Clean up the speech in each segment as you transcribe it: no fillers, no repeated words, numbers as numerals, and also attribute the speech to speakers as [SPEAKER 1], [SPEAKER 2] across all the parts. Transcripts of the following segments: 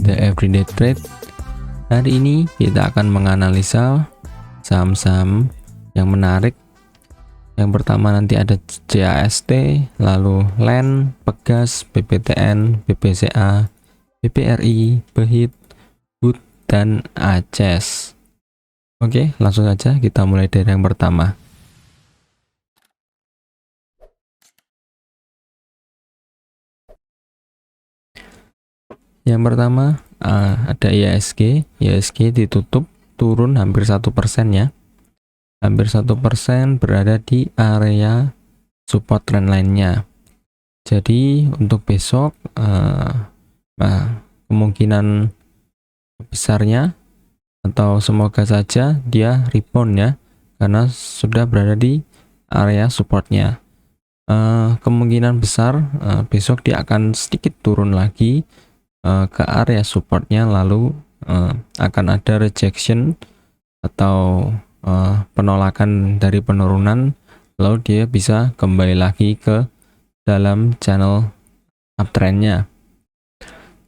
[SPEAKER 1] The Everyday Trade. Hari ini kita akan menganalisa saham-saham yang menarik. Yang pertama nanti ada CAST, lalu LEN, Pegas, BPTN, BPCA, BPRI, Behit, BUT, dan ACES. Oke, langsung saja kita mulai dari yang pertama. Yang pertama ada IHSG. IHSG ditutup turun hampir 1% ya. Hampir 1% berada di area support trendline-nya. Jadi untuk besok kemungkinan besarnya atau semoga saja dia rebound ya, karena sudah berada di area supportnya. Kemungkinan besar besok dia akan sedikit turun lagi ke area supportnya, lalu akan ada rejection atau penolakan dari penurunan, lalu dia bisa kembali lagi ke dalam channel uptrendnya.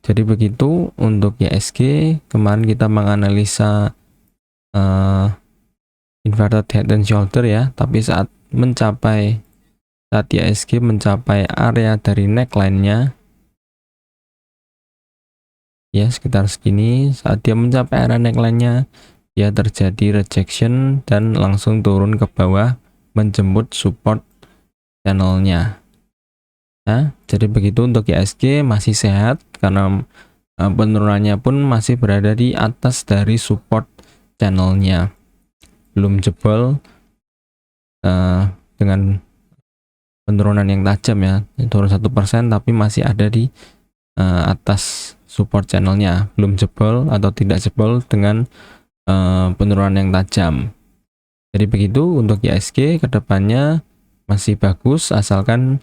[SPEAKER 1] Jadi begitu untuk IHSG. Kemarin kita menganalisa inverted head and shoulder ya, tapi saat IHSG mencapai area dari neckline-nya ya, sekitar segini, saat dia mencapai area neckline-nya dia terjadi rejection dan langsung turun ke bawah menjemput support channelnya. Nah, jadi begitu untuk IHSG masih sehat karena penurunannya pun masih berada di atas dari support channelnya, belum jebol dengan penurunan yang tajam ya, turun 1%, tapi masih ada di atas support channelnya, belum jebol atau tidak jebol dengan penurunan yang tajam. Jadi begitu untuk IHSG, kedepannya masih bagus asalkan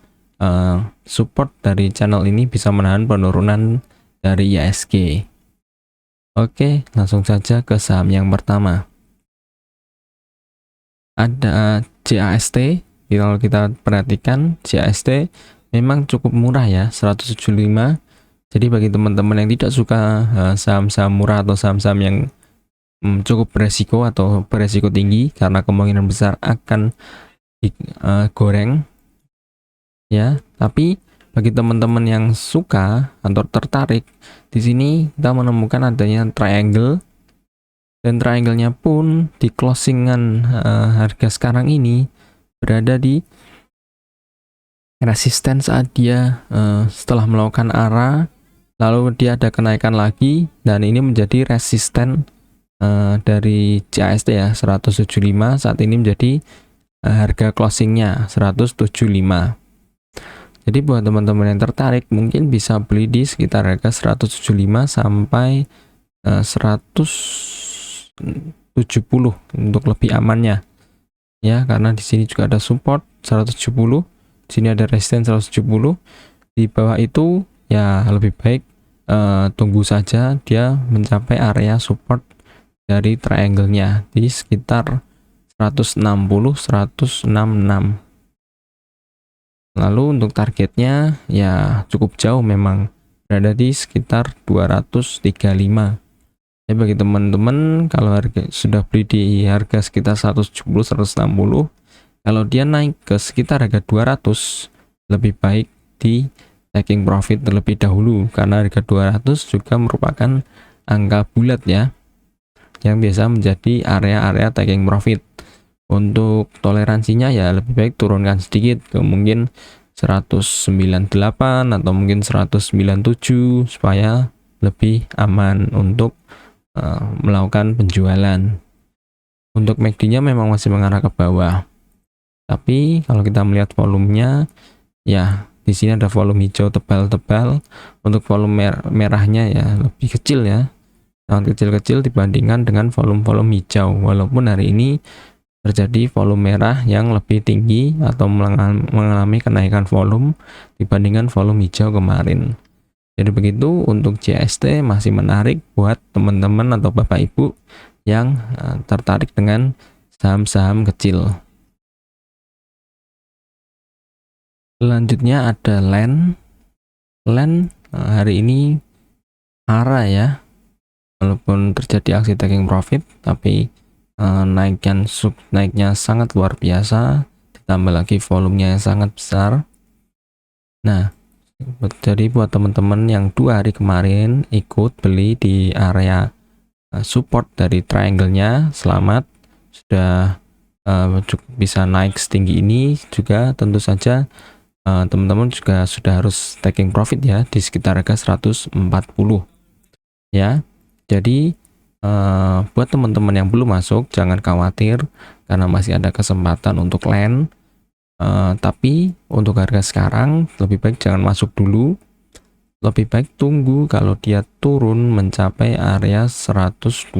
[SPEAKER 1] support dari channel ini bisa menahan penurunan dari IHSG. Oke, langsung saja ke saham yang pertama. Ada CAST. Kalau kita perhatikan, CAST memang cukup murah ya, 175. Jadi bagi teman-teman yang tidak suka saham-saham murah atau saham-saham yang cukup beresiko atau beresiko tinggi karena kemungkinan besar akan digoreng ya, tapi bagi teman-teman yang suka atau tertarik, di sini kita menemukan adanya triangle, dan triangle-nya pun di closingan harga sekarang ini berada di resisten saat dia setelah melakukan arah, lalu dia ada kenaikan lagi, dan ini menjadi resisten dari CAST ya, 175. Saat ini menjadi harga closingnya 175. Jadi buat teman-teman yang tertarik mungkin bisa beli di sekitar harga 175 sampai 170 untuk lebih amannya ya, karena di sini juga ada support 170, di sini ada resisten 170. Di bawah itu ya lebih baik tunggu saja dia mencapai area support dari triangle-nya di sekitar 166. Lalu untuk targetnya ya cukup jauh, memang berada di sekitar 235. Ya, bagi teman-teman kalau harga sudah beli di harga sekitar 170 160, kalau dia naik ke sekitar harga 200, lebih baik di taking profit terlebih dahulu, karena harga 200 juga merupakan angka bulat ya, yang biasa menjadi area-area taking profit. Untuk toleransinya ya lebih baik turunkan sedikit ke mungkin 198 atau mungkin 197 supaya lebih aman untuk melakukan penjualan. Untuk MACD-nya memang masih mengarah ke bawah, tapi kalau kita melihat volumenya ya, di sini ada volume hijau tebal-tebal. Untuk volume merahnya ya lebih kecil ya, sangat kecil-kecil dibandingkan dengan volume hijau, walaupun hari ini terjadi volume merah yang lebih tinggi atau mengalami kenaikan volume dibandingkan volume hijau kemarin. Jadi begitu untuk CAST, masih menarik buat teman-teman atau bapak ibu yang tertarik dengan saham-saham kecil. Selanjutnya ada LEN. LEN hari ini arah ya, walaupun terjadi aksi taking profit, tapi naiknya sangat luar biasa, ditambah lagi volumenya yang sangat besar. Nah, jadi buat teman-teman yang 2 hari kemarin ikut beli di area support dari triangle-nya, selamat, sudah bisa naik setinggi ini. Juga tentu saja teman-teman juga sudah harus taking profit ya di sekitar harga 140 ya. Jadi buat teman-teman yang belum masuk jangan khawatir karena masih ada kesempatan untuk land. Tapi untuk harga sekarang lebih baik jangan masuk dulu, lebih baik tunggu kalau dia turun mencapai area 120,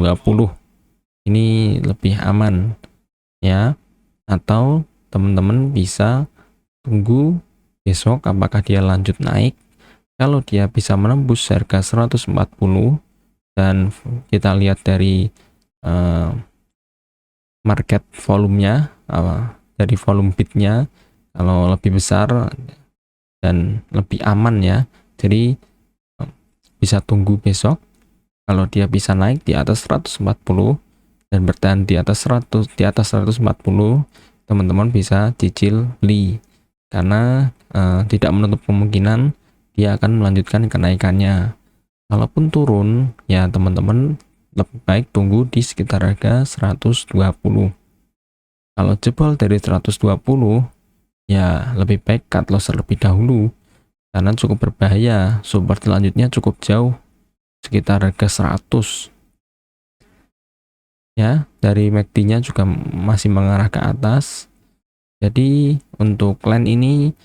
[SPEAKER 1] ini lebih aman ya. Atau teman-teman bisa tunggu besok apakah dia lanjut naik. Kalau dia bisa menembus harga 140 dan kita lihat dari market volumenya, dari volume bidnya, kalau lebih besar dan lebih aman ya, jadi bisa tunggu besok. Kalau dia bisa naik di atas 140 dan bertahan di atas 140, teman-teman bisa cicil beli karena tidak menutup kemungkinan dia akan melanjutkan kenaikannya. Kalaupun turun ya teman-teman lebih baik tunggu di sekitar harga 120. Kalau jebol dari 120 ya lebih baik cut loss terlebih dahulu karena cukup berbahaya. Support selanjutnya cukup jauh, sekitar harga 100 ya. Dari MACD-nya juga masih mengarah ke atas. Jadi untuk land ini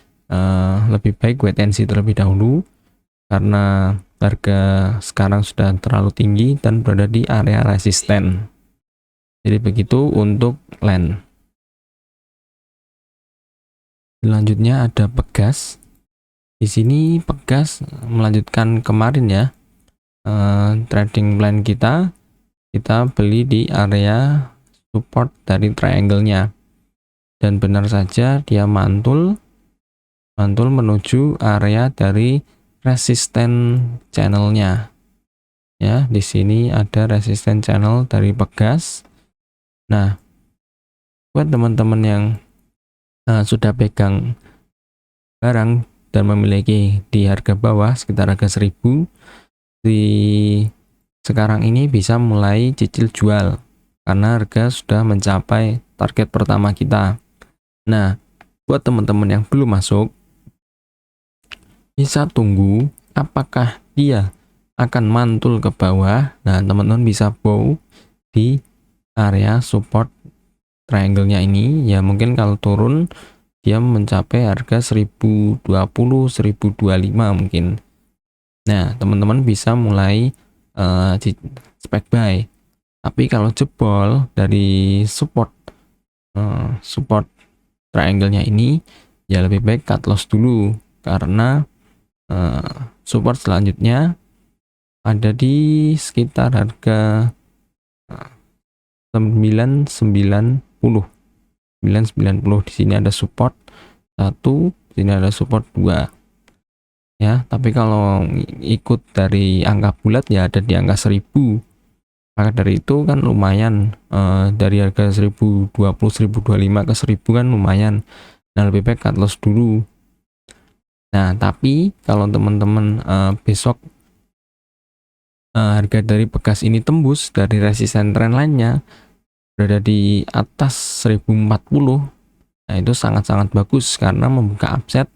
[SPEAKER 1] lebih baik wait and see terlebih dahulu karena harga sekarang sudah terlalu tinggi dan berada di area resisten. Jadi begitu untuk land. Selanjutnya ada Pegas. Di sini Pegas melanjutkan kemarin ya, trading plan kita beli di area support dari triangle-nya, dan benar saja dia mantul menuju area dari resisten channelnya ya. Di sini ada resisten channel dari Pegas. Nah, buat teman-teman yang sudah pegang barang dan memiliki di harga bawah sekitar harga 1000, di sekarang ini bisa mulai cicil jual karena harga sudah mencapai target pertama kita. Nah, buat teman-teman yang belum masuk bisa tunggu apakah dia akan mantul ke bawah. Nah, teman-teman bisa bow di area support triangle-nya ini ya. Mungkin kalau turun dia mencapai harga 1020, 1025 mungkin. Nah, teman-teman bisa mulai spec buy. Tapi kalau jebol dari support triangle-nya ini ya lebih baik cut loss dulu karena support selanjutnya ada di sekitar harga 990. Di sini ada support 1, di sini ada support 2 ya. Tapi kalau ikut dari angka bulat ya ada di angka 1000. Maka dari itu kan lumayan, dari harga 1020, 1025 ke 1000 kan lumayan. Nah, lebih baik cut loss dulu. Nah, tapi kalau teman-teman besok harga dari Pegas ini tembus dari resisten trendline-nya berada di atas 1040, nah itu sangat-sangat bagus karena membuka upside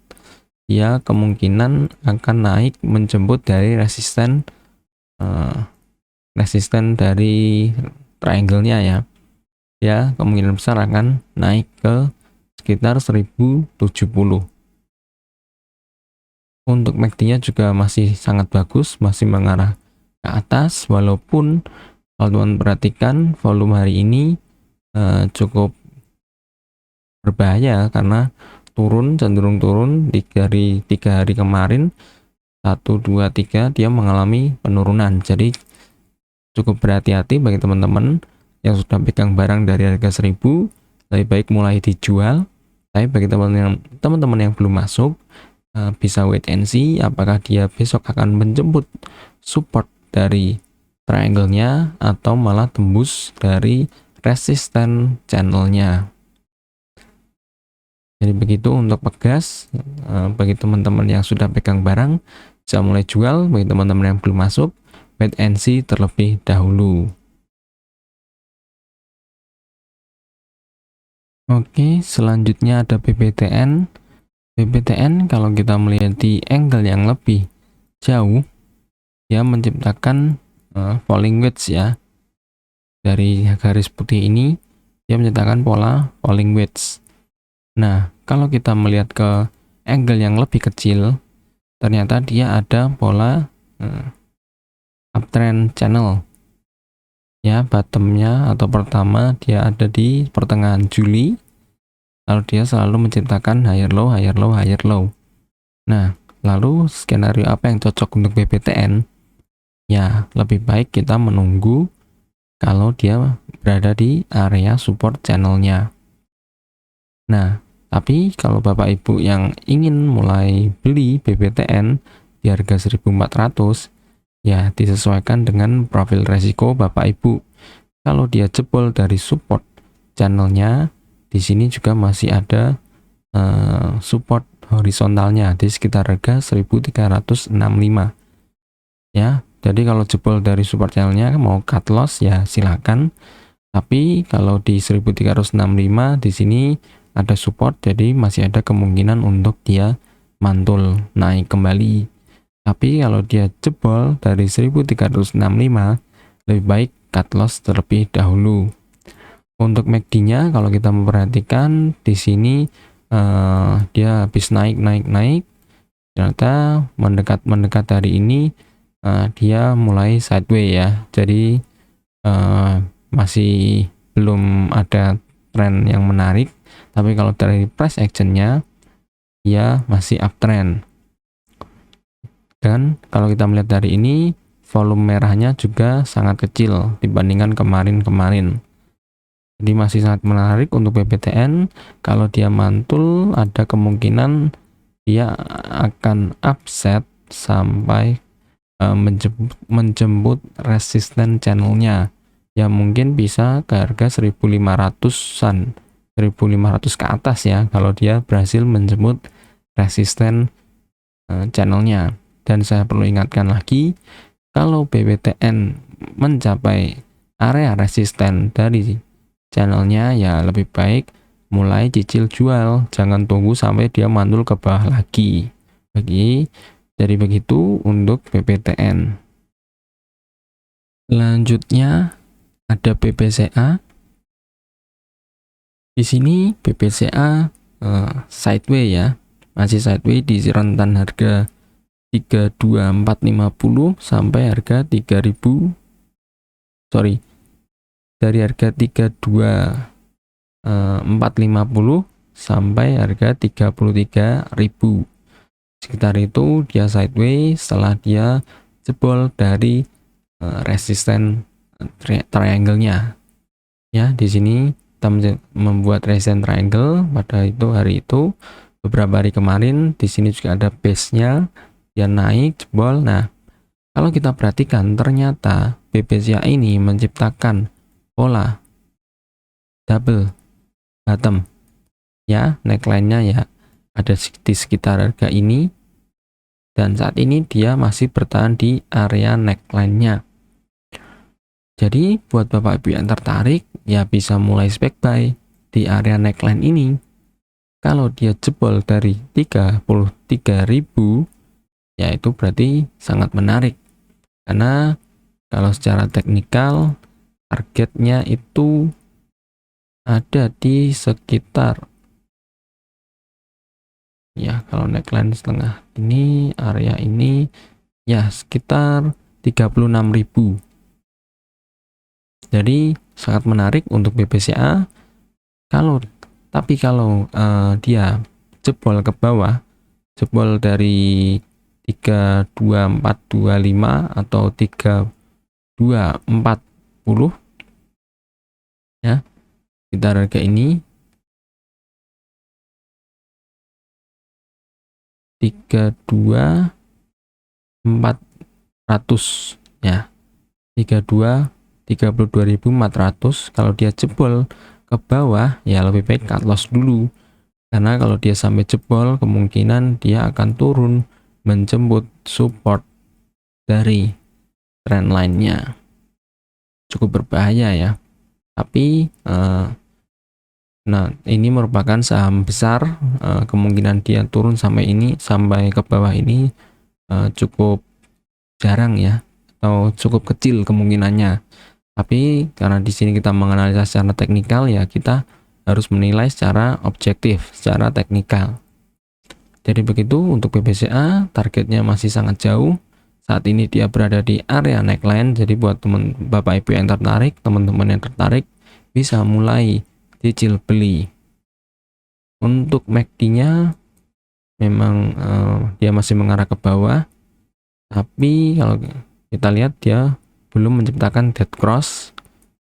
[SPEAKER 1] ya, kemungkinan akan naik menjemput dari resisten dari triangle-nya ya, kemungkinan besar akan naik ke sekitar 1070. Untuk MACD-nya juga masih sangat bagus, masih mengarah ke atas, walaupun kalau teman perhatikan volume hari ini cukup berbahaya karena cenderung turun dari 3 hari kemarin, 1, 2, 3 dia mengalami penurunan. Jadi cukup berhati-hati bagi teman-teman yang sudah pegang barang dari harga 1000, lebih baik mulai dijual. Tapi bagi teman-teman yang belum masuk, bisa wait and see apakah dia besok akan menjemput support dari triangle-nya atau malah tembus dari resisten channelnya. Jadi begitu untuk pegas. Bagi teman-teman yang sudah pegang barang bisa mulai jual, bagi teman-teman yang belum masuk wait and see terlebih dahulu. Oke, selanjutnya ada BBTN. BBTN kalau kita melihat di angle yang lebih jauh, dia menciptakan falling wedge ya. Dari garis putih ini dia menciptakan pola falling wedge. Nah, kalau kita melihat ke angle yang lebih kecil, ternyata dia ada pola uptrend channel. Ya, bottomnya atau pertama dia ada di pertengahan Juli, lalu dia selalu menciptakan higher low, higher low, higher low. Nah, lalu skenario apa yang cocok untuk BBTN? Ya, lebih baik kita menunggu kalau dia berada di area support channelnya. Nah, tapi kalau Bapak Ibu yang ingin mulai beli BBTN di harga 1.400, ya disesuaikan dengan profil resiko Bapak Ibu. Kalau dia jebol dari support channelnya, di sini juga masih ada support horizontalnya di sekitar harga 1.365. Ya, jadi kalau jebol dari support channelnya mau cut loss ya silakan. Tapi kalau di 1.365 di sini ada support, jadi masih ada kemungkinan untuk dia mantul naik kembali. Tapi kalau dia jebol dari 1.365, lebih baik cut loss terlebih dahulu. Untuk MACD-nya kalau kita memperhatikan di sini dia habis naik, ternyata mendekat hari ini dia mulai sideways ya. Jadi masih belum ada tren yang menarik, tapi kalau dari price actionnya dia masih uptrend. Dan kalau kita melihat dari ini, volume merahnya juga sangat kecil dibandingkan kemarin-kemarin. Jadi masih sangat menarik untuk BBTN. Kalau dia mantul, ada kemungkinan dia akan upset sampai menjemput resisten channelnya. Ya mungkin bisa ke harga 1.500-an, 1.500 ke atas ya, kalau dia berhasil menjemput resisten channelnya. Dan saya perlu ingatkan lagi, kalau BBTN mencapai area resisten dari channelnya, ya lebih baik mulai cicil jual, jangan tunggu sampai dia mantul ke bawah lagi. Jadi begitu untuk BBTN. Selanjutnya ada BBCA. Di sini BBCA sideways ya, masih sideways di rentan harga 32450 sampai harga 3000, dari harga 32450 sampai harga 33.000. Sekitar itu dia sideways setelah dia jebol dari resisten triangle-nya. Ya, di sini kita membuat resisten triangle pada hari itu beberapa hari kemarin. Di sini juga ada base-nya, dia naik jebol. Nah, kalau kita perhatikan ternyata BBCA ini menciptakan pola double bottom ya, neckline-nya ya ada di sekitar harga ini, dan saat ini dia masih bertahan di area neckline-nya. Jadi buat Bapak Ibu yang tertarik ya bisa mulai spek buy di area neckline ini. Kalau dia jebol dari 33.000 ya itu berarti sangat menarik, karena kalau secara teknikal targetnya itu ada di sekitar, ya kalau neckline setengah ini, area ini ya sekitar 36.000. Jadi sangat menarik untuk BBCA. Tapi kalau dia jebol ke bawah, jebol dari 32425 atau 3240 ya, kita harga ini 32400 ya 32.400. Kalau dia jebol ke bawah ya lebih baik cut loss dulu, karena kalau dia sampai jebol kemungkinan dia akan turun menjemput support dari trendline-nya. Cukup berbahaya ya. Tapi nah ini merupakan saham besar, kemungkinan dia turun sampai ke bawah ini cukup jarang ya, atau cukup kecil kemungkinannya. Tapi karena di sini kita menganalisa secara teknikal, ya kita harus menilai secara objektif, secara teknikal. Jadi begitu untuk BBCA, targetnya masih sangat jauh. Saat ini dia berada di area neckline. Jadi buat Bapak Ibu yang tertarik, teman-teman yang tertarik, bisa mulai cicil beli. Untuk MACD-nya memang dia masih mengarah ke bawah, tapi kalau kita lihat dia belum menciptakan dead cross,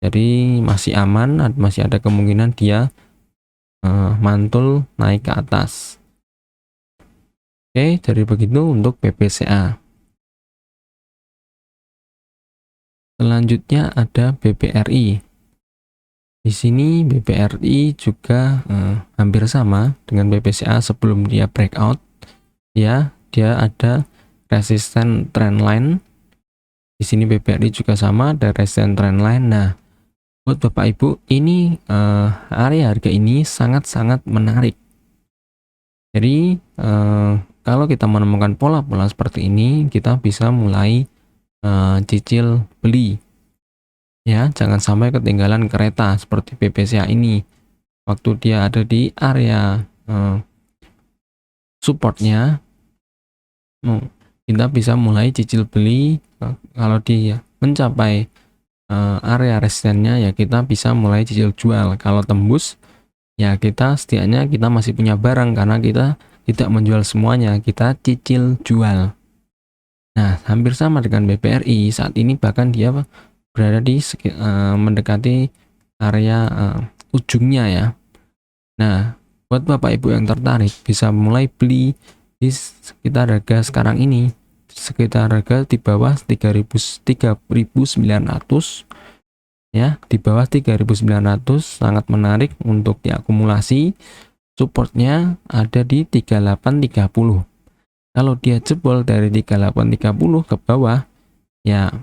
[SPEAKER 1] jadi masih aman, masih ada kemungkinan dia mantul naik ke atas. Oke, jadi begitu untuk BBCA. Selanjutnya ada BBRI. Di sini BBRI juga hampir sama dengan BBCA sebelum dia breakout. Ya, dia ada resisten trendline. Di sini BBRI juga sama, ada resisten trendline. Nah, buat Bapak Ibu, ini area harga ini sangat-sangat menarik. Jadi kalau kita menemukan pola-pola seperti ini, kita bisa mulai cicil beli. Ya, jangan sampai ketinggalan kereta seperti BBCA ini. Waktu dia ada di area supportnya, kita bisa mulai cicil beli. Kalau dia mencapai area resistennya, ya kita bisa mulai cicil jual. Kalau tembus, ya kita setidaknya kita masih punya barang, karena kita tidak menjual semuanya, kita cicil jual. Nah, hampir sama dengan BBRI, saat ini bahkan dia berada di mendekati area ujungnya ya. Nah, buat Bapak Ibu yang tertarik, bisa mulai beli di sekitar harga sekarang ini, sekitar harga di bawah 3.900 ya, di bawah 3.900 sangat menarik untuk diakumulasi. Supportnya ada di 3830. Kalau dia jebol dari 3830 ke bawah, ya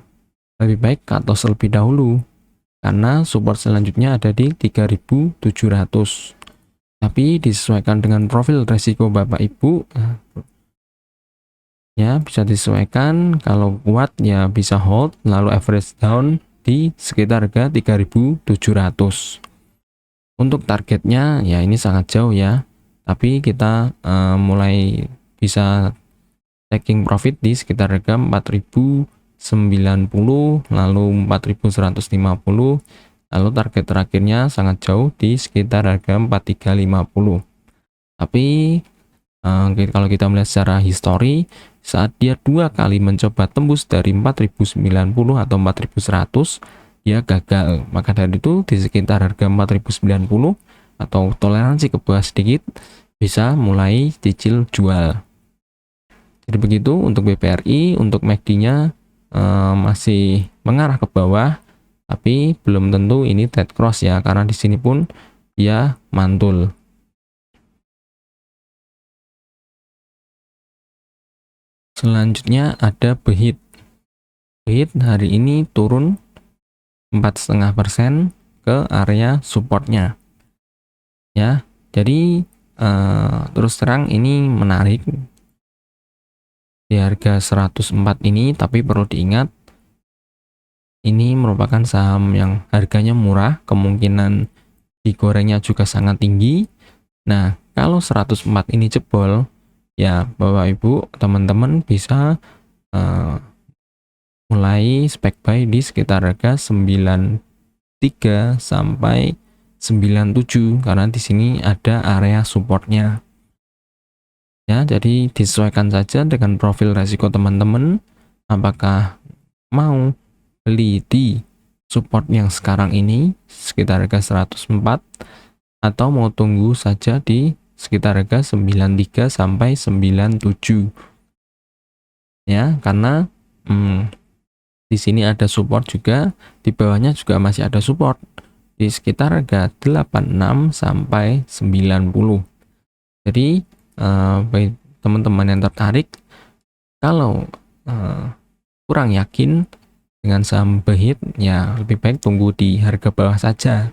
[SPEAKER 1] lebih baik cut loss terlebih dahulu, karena support selanjutnya ada di 3.700. Tapi disesuaikan dengan profil resiko Bapak Ibu, ya bisa disesuaikan. Kalau kuat ya bisa hold, lalu average down di sekitar harga 3.700. Untuk targetnya ya ini sangat jauh ya, tapi kita mulai bisa taking profit di sekitar harga 4.090, lalu 4.150, lalu target terakhirnya sangat jauh di sekitar harga 4.350. Tapi kalau kita melihat secara histori, saat dia dua kali mencoba tembus dari 4.090 atau 4.100, dia gagal. Maka dari itu di sekitar harga 4.090 atau toleransi ke bawah sedikit, bisa mulai cicil jual. Jadi begitu untuk BBRI. Untuk MACD-nya masih mengarah ke bawah, tapi belum tentu ini dead cross ya, karena di sini pun dia mantul. Selanjutnya ada BEHIT. BEHIT hari ini turun 4,5% ke area supportnya. Ya, jadi terus terang ini menarik di harga 104 ini, tapi perlu diingat ini merupakan saham yang harganya murah, kemungkinan digorengnya juga sangat tinggi. Nah, kalau 104 ini jebol, ya Bapak Ibu teman-teman bisa mulai spek buy di sekitar harga 93 sampai 97, karena di sini ada area supportnya. Ya, jadi disesuaikan saja dengan profil resiko teman-teman, apakah mau beli di support yang sekarang ini sekitar harga 104, atau mau tunggu saja di sekitar harga 93 sampai 97. Ya, karena di di sini ada support juga, di bawahnya juga masih ada support di sekitar harga 86 sampai 90. Jadi bagi teman-teman yang tertarik, kalau kurang yakin dengan saham Behit, ya lebih baik tunggu di harga bawah saja.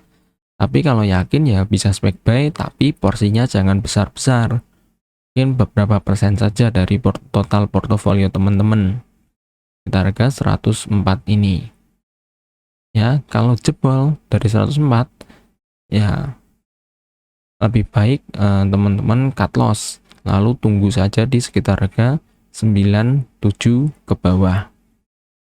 [SPEAKER 1] Tapi kalau yakin ya bisa spek buy, tapi porsinya jangan besar-besar. Mungkin beberapa persen saja dari total portofolio teman-teman. Kita harga 104 ini. Ya, kalau jebol dari 104, ya lebih baik teman-teman cut loss. Lalu tunggu saja di sekitar harga 97 ke bawah.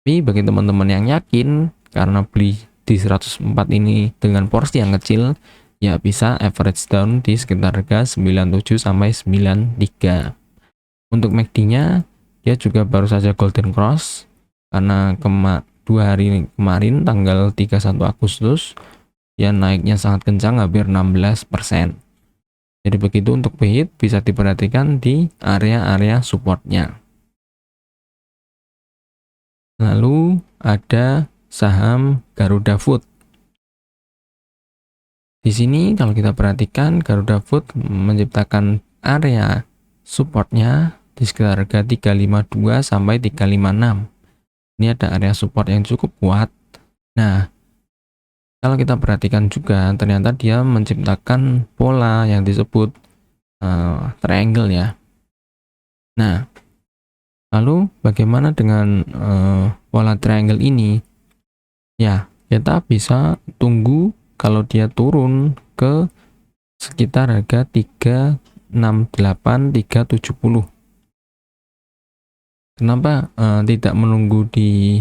[SPEAKER 1] Tapi bagi teman-teman yang yakin karena beli di 104 ini dengan porsi yang kecil, ya bisa average down di sekitar harga 97 sampai 93. Untuk MACD-nya dia juga baru saja golden cross karena 2 hari kemarin tanggal 31 Agustus ya naiknya sangat kencang, hampir 16%. Jadi begitu untuk Behit, bisa diperhatikan di area-area supportnya. Lalu ada saham Garuda Food. Di sini kalau kita perhatikan, Garuda Food menciptakan area supportnya di sekitar harga 352 sampai 356. Ini ada area support yang cukup kuat. Nah, kalau kita perhatikan juga, ternyata dia menciptakan pola yang disebut triangle ya. Nah, lalu bagaimana dengan pola triangle ini? Ya, kita bisa tunggu kalau dia turun ke sekitar harga 368, 370. Kenapa tidak menunggu di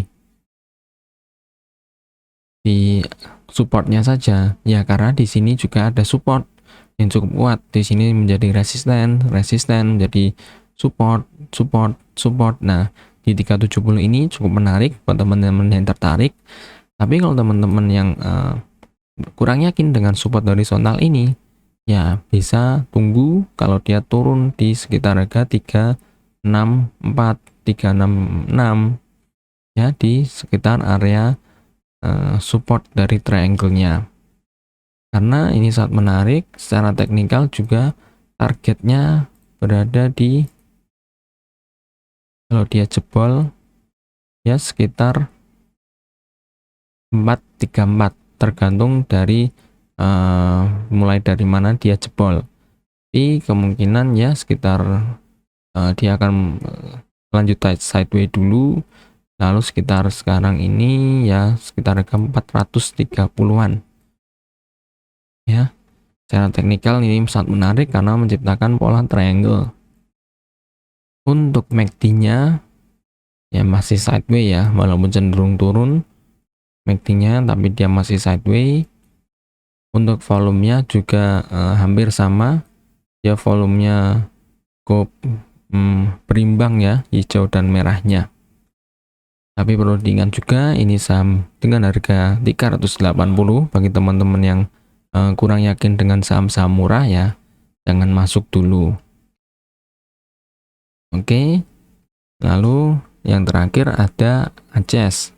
[SPEAKER 1] supportnya saja? Ya, karena di sini juga ada support yang cukup kuat. Di sini menjadi resisten menjadi support. Nah, di 370 ini cukup menarik buat teman-teman yang tertarik. Tapi kalau teman-teman yang kurang yakin dengan support horizontal ini, ya bisa tunggu kalau dia turun di sekitar harga 364, 366 ya, di sekitar area support dari triangle-nya. Karena ini sangat menarik, secara teknikal juga targetnya berada di, kalau dia jebol ya sekitar 434, tergantung dari mulai dari mana dia jebol. Tapi kemungkinan ya sekitar dia akan lanjut sideways dulu, lalu sekitar sekarang ini ya sekitar harga 430-an ya. Secara teknikal ini sangat menarik karena menciptakan pola triangle. Untuk MACD-nya ya masih sideways ya, walaupun cenderung turun MACD-nya, tapi dia masih sideways. Untuk volumenya juga hampir sama ya, volumenya cukup berimbang ya, hijau dan merahnya. Tapi perlu diingat juga ini saham dengan harga 380. Bagi teman-teman yang kurang yakin dengan saham-saham murah ya, jangan masuk dulu. Oke, lalu yang terakhir ada ACES.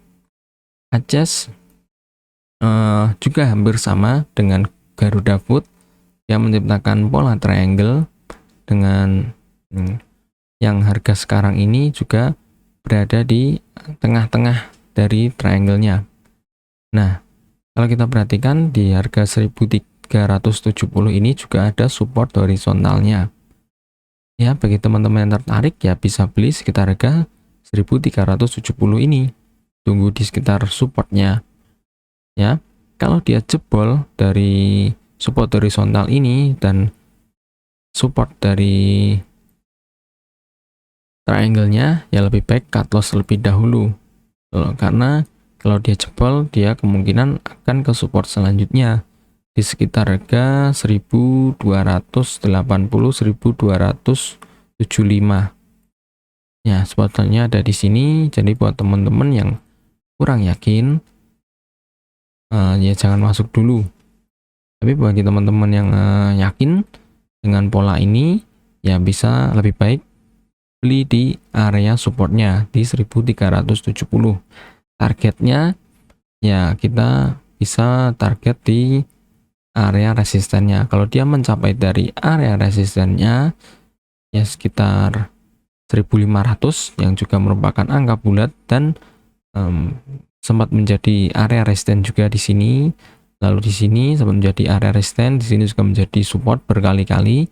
[SPEAKER 1] ACES juga hampir sama dengan Garuda Food yang menciptakan pola triangle dengan yang harga sekarang ini juga berada di tengah-tengah dari triangle-nya. Nah, kalau kita perhatikan di harga 1370 ini juga ada support horizontalnya. Ya, bagi teman-teman yang tertarik ya bisa beli sekitar harga 1370 ini. Tunggu di sekitar supportnya. Ya, kalau dia jebol dari support horizontal ini dan support dari triangle-nya, ya lebih baik cut loss lebih dahulu. Karena kalau dia jebol, dia kemungkinan akan ke support selanjutnya di sekitar harga 1280, 1275. Ya, spotnya ada di sini. Jadi buat teman-teman yang kurang yakin, ya jangan masuk dulu. Tapi bagi teman-teman yang yakin dengan pola ini, ya bisa lebih baik beli di area supportnya di 1370. targetnya ya kita bisa target di area resistennya. Kalau dia mencapai dari area resistennya ya sekitar 1500 yang juga merupakan angka bulat dan sempat menjadi area resisten juga di sini. Lalu di sini sempat menjadi area resisten, di sini juga menjadi support berkali-kali.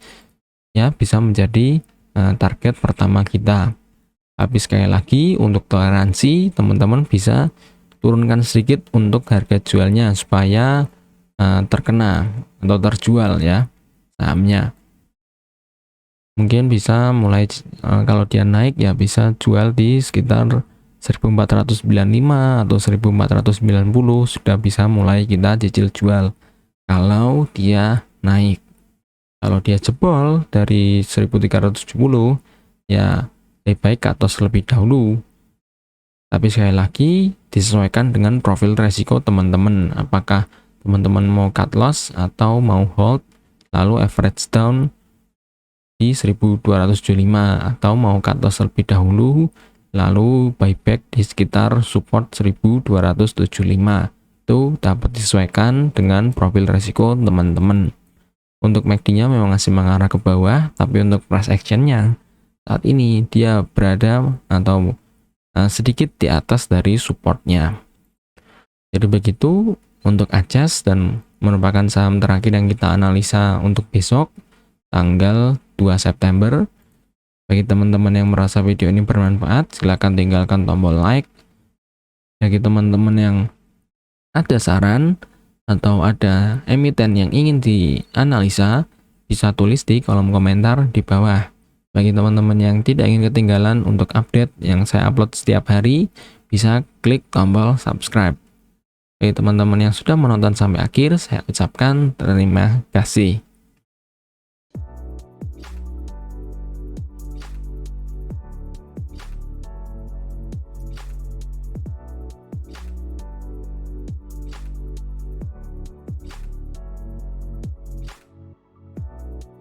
[SPEAKER 1] Ya, bisa menjadi target pertama kita. Tapi sekali lagi untuk toleransi teman-teman bisa turunkan sedikit untuk harga jualnya supaya terkena atau terjual ya sahamnya. Mungkin bisa mulai kalau dia naik ya bisa jual di sekitar 1495 atau 1490 sudah bisa mulai kita cicil jual kalau dia naik. Kalau dia jebol dari 1370 ya lebih baik ke atas lebih dahulu. Tapi sekali lagi disesuaikan dengan profil resiko teman-teman. Apakah teman-teman mau cut loss atau mau hold lalu average down di 1275 atau mau cut loss lebih dahulu lalu buyback di sekitar support 1275. Itu dapat disesuaikan dengan profil resiko teman-teman. Untuk MACD-nya memang masih mengarah ke bawah, tapi untuk price action-nya saat ini dia berada atau sedikit di atas dari supportnya. Jadi begitu untuk Ajas dan merupakan saham terakhir yang kita analisa untuk besok tanggal 2 September. Bagi teman-teman yang merasa video ini bermanfaat, silahkan tinggalkan tombol like. Bagi teman-teman yang ada saran atau ada emiten yang ingin dianalisa, bisa tulis di kolom komentar di bawah. Bagi teman-teman yang tidak ingin ketinggalan untuk update yang saya upload setiap hari, bisa klik tombol subscribe. Bagi teman-teman yang sudah menonton sampai akhir, saya ucapkan terima kasih.